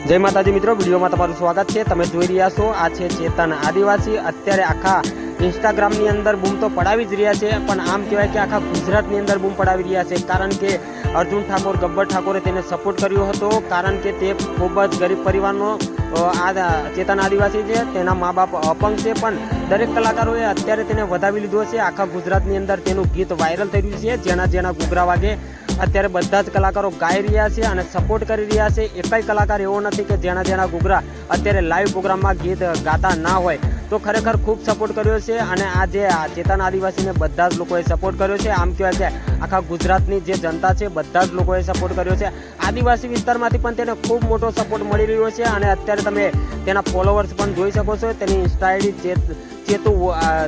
जय माताजी मित्रों, विडियो में तमारुं स्वागत है। तमे जोई रह्या छो आ छे चेतन आदिवासी। अत्यारे आखा इंस्टाग्राम नी अंदर बूम तो पड़ावी ज रह्या छे, पण आम कहेवाय के आखा गुजरात नी अंदर बूम पड़ावी रह्या छे। कारण के अर्जुन ठाकोर, गब्बर ठाकोरे तेने सपोर्ट कर्यो हतो, कारण के ते खूब ज गरीब परिवारनो आ चेतन आदिवासी छे। तेना माँ बाप अपंग छे, पण दरेक कलाकारोए अत्यारे तेने वधावी लीधो छे। आखा गुजरात नी अंदर तेनुं गीत वायरल थई रह्युं छे। जेना जेना घूघरा वागे અત્યારે બધા જ કલાકારો ગાઈ રહ્યા છે અને સપોર્ટ કરી રહ્યા છે। એકેય કલાકાર એવો નથી કે જેના જેના ઘૂઘરા અત્યારે લાઈવ પ્રોગ્રામમાં ગીત ગાતા ના હોય। તો ખરેખર ખૂબ સપોર્ટ કર્યો છે અને આ જે ચેતન આદિવાસીને બધા જ લોકોએ સપોર્ટ કર્યો છે। આમ કહેવાય કે આખા ગુજરાતની જે જનતા છે બધા જ લોકોએ સપોર્ટ કર્યો છે। આદિવાસી વિસ્તારમાંથી પણ તેને ખૂબ મોટો સપોર્ટ મળી રહ્યો છે અને અત્યારે તમે તેના ફોલોવર્સ પણ જોઈ શકો છો। તેની ઇન્સ્ટા આઈડી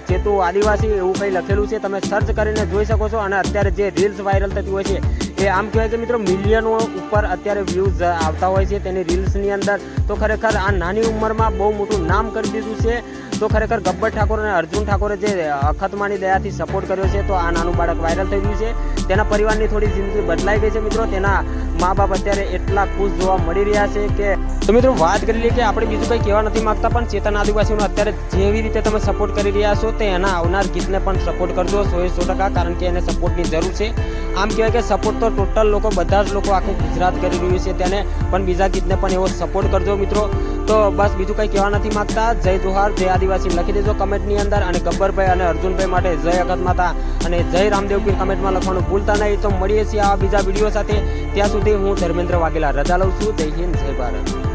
ચેતુ આદિવાસી એવું કંઈ લખેલું છે, તમે સર્ચ કરીને જોઈ શકો છો। અને અત્યારે જે રીલ્સ વાયરલ થતી હોય છે એ આમ કહેવાય કે મિત્રો મિલિયનો ઉપર અત્યારે વ્યૂઝ આવતા હોય છે તેની રીલ્સની અંદર। તો ખરેખર આ નાની ઉંમરમાં બહુ મોટું નામ કરી દીધું છે। તો ખરેખર ગબ્બર ઠાકોર અને અર્જુન ઠાકોરે જે અખતમાની દયાથી સપોર્ટ કર્યો છે, તો આ નાનું બાળક વાયરલ થઈ ગયું છે। તેના પરિવારની થોડી જિંદગી બદલાઈ ગઈ છે મિત્રો। તેના મા બાપ અત્યારે એટલા ખુશ જોવા મળી રહ્યા છે કે તો મિત્રો વાત કરી લઈએ કે આપણે બીજું કંઈ કહેવા નથી માગતા, પણ ચેતન આદિવાસીઓને અત્યારે જેવી રીતે તમે સપોર્ટ કરી રહ્યા છો તે એના આવનાર ગીતને પણ સપોર્ટ કરજો 100%, કારણ કે એને સપોર્ટની જરૂર છે। આમ કહેવાય કે સપોર્ટ તો ટોટલ લોકો બધા જ લોકો આખું ગુજરાત કરી રહ્યું છે, તેને પણ બીજા ગીતને પણ એવો સપોર્ટ કરજો મિત્રો। તો બસ બીજું કંઈ કહેવા નથી માગતા। જય જોહાર, જય આદિવાસી લખી દેજો કમેન્ટની અંદર, અને ગબ્બરભાઈ અને અર્જુનભાઈ માટે જય અગત માતા અને જય રામદેવ પીર કમેન્ટમાં લખવાનું ભૂલતા નહીં। તો મળીએ છીએ આ બીજા વિડીયો સાથે। ત્યાં સુધી હું ધર્મેન્દ્ર વાઘેલા રજા લઉં છું। જય હિન્દ, જય ભારત।